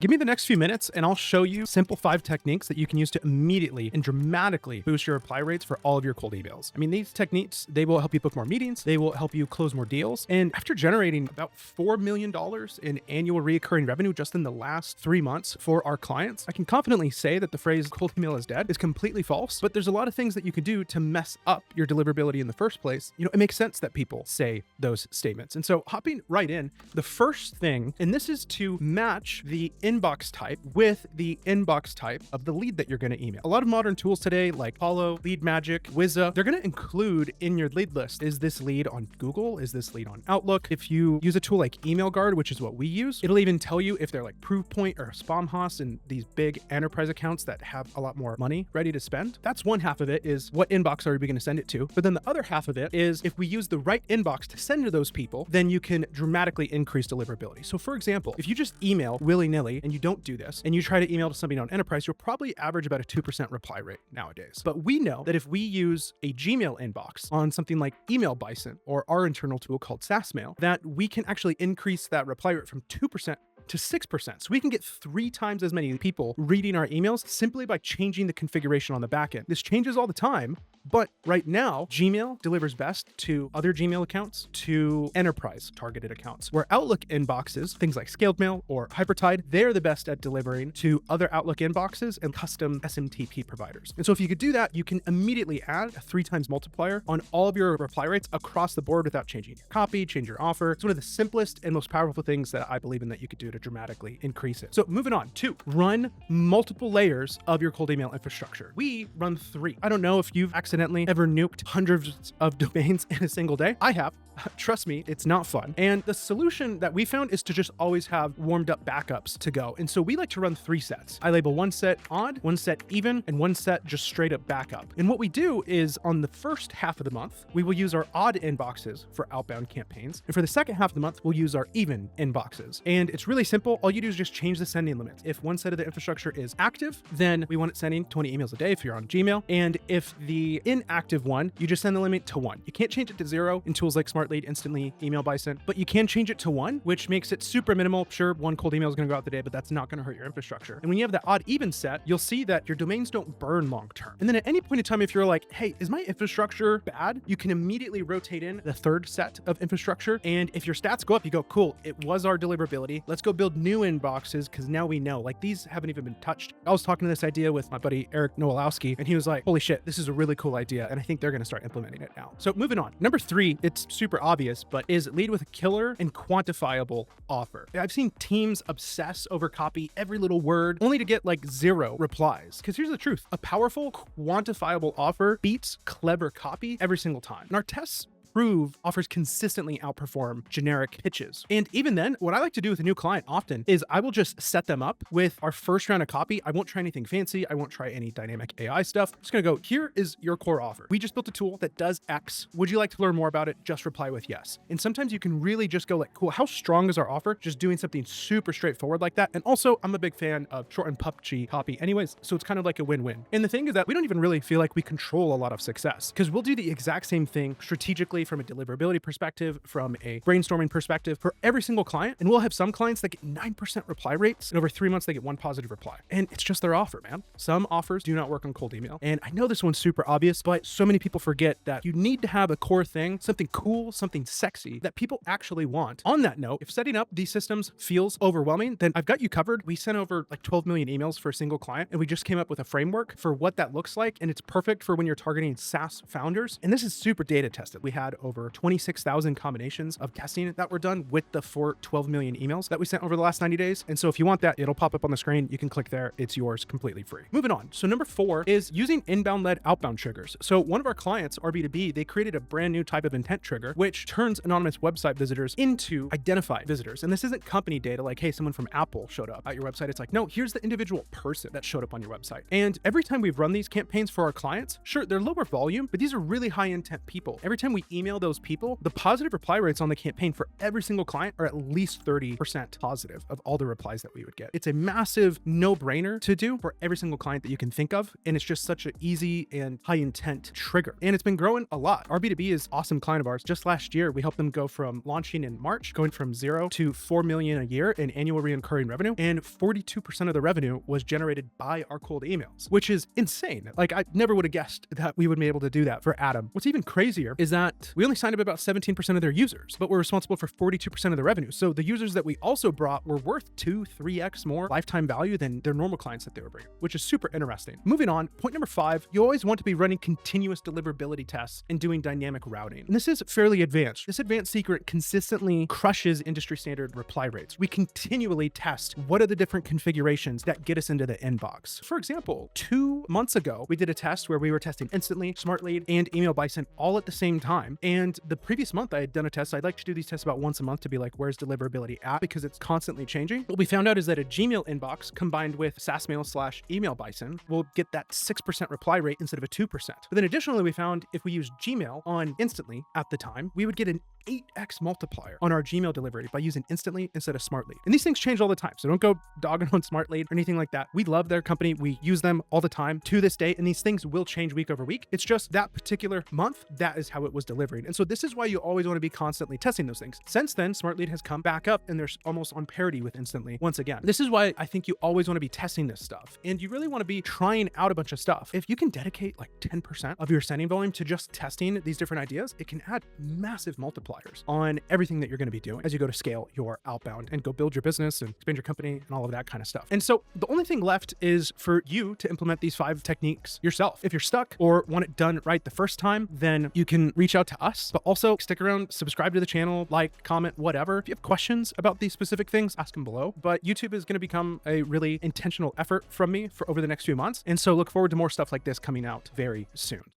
Give me the next few minutes and I'll show you simple 5 techniques that you can use to immediately and dramatically boost your reply rates for all of your cold emails. I mean, these techniques, they will help you book more meetings, they will help you close more deals. And after generating about $4 million in annual recurring revenue just in the last 3 months for our clients, I can confidently say that the phrase cold email is dead is completely false, but there's a lot of things that you can do to mess up your deliverability in the first place. You know, it makes sense that people say those statements. And so hopping right in, the first thing, and this is to match the inbox type with the inbox type of the lead that you're going to email. A lot of modern tools today like Apollo, Lead Magic, Wizza, they're going to include in your lead list, is this lead on Google? Is this lead on Outlook? If you use a tool like Email Guard, which is what we use, it'll even tell you if they're like Proofpoint or Spamhaus and these big enterprise accounts that have a lot more money ready to spend. That's one half of it, is what inbox are we going to send it to? But then the other half of it is if we use the right inbox to send to those people, then you can dramatically increase deliverability. So for example, if you just email willy-nilly and you don't do this and you try to email to somebody on enterprise, you'll probably average about a 2% reply rate nowadays. But we know that if we use a Gmail inbox on something like Email Bison or our internal tool called SaaSmail, that we can actually increase that reply rate from 2% to 6%. So we can get 3 times as many people reading our emails simply by changing the configuration on the backend. This changes all the time, but right now, Gmail delivers best to other Gmail accounts, to enterprise targeted accounts, where Outlook inboxes, things like Scaled Mail or Hypertide, they're the best at delivering to other Outlook inboxes and custom SMTP providers. And so if you could do that, you can immediately add a 3 times multiplier on all of your reply rates across the board without changing your copy, change your offer. It's one of the simplest and most powerful things that I believe in that you could do to dramatically increase it. So moving on, 2, run multiple layers of your cold email infrastructure. We run 3. I don't know if you've accidentally ever nuked hundreds of domains in a single day. I have. Trust me, it's not fun. And the solution that we found is to just always have warmed up backups to go. And so we like to run 3 sets. I label 1 set odd, 1 set even, and 1 set just straight up backup. And what we do is on the first half of the month, we will use our odd inboxes for outbound campaigns. And for the second half of the month, we'll use our even inboxes. And it's really simple. All you do is just change the sending limits. If 1 set of the infrastructure is active, then we want it sending 20 emails a day if you're on Gmail. And if the inactive one, you just send the limit to 1. You can't change it to 0 in tools like SmartLead, Instantly, Email Bison, but you can change it to 1, which makes it super minimal. Sure, 1 cold email is going to go out the day, but that's not going to hurt your infrastructure. And when you have the odd even set, you'll see that your domains don't burn long term. And then at any point in time, if you're like, hey, is my infrastructure bad? You can immediately rotate in the 3rd set of infrastructure. And if your stats go up, you go, cool, it was our deliverability. Let's go build new inboxes because now we know, like, these haven't even been touched. I was talking to this idea with my buddy Eric Nowalowski, and he was like, holy shit, this is a really cool idea. And I think they're going to start implementing it now. So moving on. Number 3, it's super obvious, but is lead with a killer and quantifiable offer. I've seen teams obsess over copy every little word only to get like 0 replies. Because here's the truth, a powerful quantifiable offer beats clever copy every single time. And our tests prove offers consistently outperform generic pitches. And even then, what I like to do with a new client often is I will just set them up with our first round of copy. I won't try anything fancy. I won't try any dynamic AI stuff. I'm just going to go, here is your core offer. We just built a tool that does X. Would you like to learn more about it? Just reply with yes. And sometimes you can really just go like, cool, how strong is our offer? Just doing something super straightforward like that. And also, I'm a big fan of short and PUBG copy anyways. So it's kind of like a win-win. And the thing is that we don't even really feel like we control a lot of success because we'll do the exact same thing strategically from a deliverability perspective, from a brainstorming perspective for every single client. And we'll have some clients that get 9% reply rates, and over 3 months, they get 1 positive reply. And it's just their offer, man. Some offers do not work on cold email. And I know this one's super obvious, but so many people forget that you need to have a core thing, something cool, something sexy that people actually want. On that note, if setting up these systems feels overwhelming, then I've got you covered. We sent over like 12 million emails for a single client, and we just came up with a framework for what that looks like. And it's perfect for when you're targeting SaaS founders. And this is super data tested. We had over 26,000 combinations of testing that were done with the 12 million emails that we sent over the last 90 days. And so if you want that, it'll pop up on the screen. You can click there. It's yours completely free. Moving on. So number 4 is using inbound-led outbound triggers. So one of our clients, RB2B, they created a brand new type of intent trigger, which turns anonymous website visitors into identified visitors. And this isn't company data like, hey, someone from Apple showed up at your website. It's like, no, here's the individual person that showed up on your website. And every time we've run these campaigns for our clients, sure, they're lower volume, but these are really high intent people. Every time we email those people, the positive reply rates on the campaign for every single client are at least 30% positive of all the replies that we would get. It's a massive no-brainer to do for every single client that you can think of. And it's just such an easy and high intent trigger. And it's been growing a lot. Our B2B is an awesome client of ours. Just last year, we helped them go from launching in March, going from 0 to 4 million a year in annual recurring revenue. And 42% of the revenue was generated by our cold emails, which is insane. Like, I never would have guessed that we would be able to do that for Atom. What's even crazier is that we only signed up about 17% of their users, but we're responsible for 42% of the revenue. So the users that we also brought were worth 2-3x more lifetime value than their normal clients that they were bringing, which is super interesting. Moving on, point number 5, you always want to be running continuous deliverability tests and doing dynamic routing. And this is fairly advanced. This advanced secret consistently crushes industry standard reply rates. We continually test what are the different configurations that get us into the inbox. For example, 2 months ago, we did a test where we were testing Instantly, Smart Lead, and Email Bison all at the same time. And the previous month I had done a test. I'd like to do these tests about once a month to be like, where's deliverability at? Because it's constantly changing. What we found out is that a Gmail inbox combined with SaaSmail/Email Bison will get that 6% reply rate instead of a 2%. But then additionally, we found if we use Gmail on Instantly at the time, we would get an 8x multiplier on our Gmail delivery by using Instantly instead of Smart Lead. And these things change all the time. So don't go dogging on Smart Lead or anything like that. We love their company. We use them all the time to this day. And these things will change week over week. It's just that particular month, that is how it was delivering. And so this is why you always want to be constantly testing those things. Since then, Smart Lead has come back up and they're almost on parity with Instantly once again. This is why I think you always want to be testing this stuff. And you really want to be trying out a bunch of stuff. If you can dedicate like 10% of your sending volume to just testing these different ideas, it can add massive multipliers on everything that you're going to be doing as you go to scale your outbound and go build your business and expand your company and all of that kind of stuff. And so the only thing left is for you to implement these 5 techniques yourself. If you're stuck or want it done right the first time, then you can reach out to us, but also stick around, subscribe to the channel, like, comment, whatever. If you have questions about these specific things, ask them below. But YouTube is going to become a really intentional effort from me for over the next few months. And so look forward to more stuff like this coming out very soon.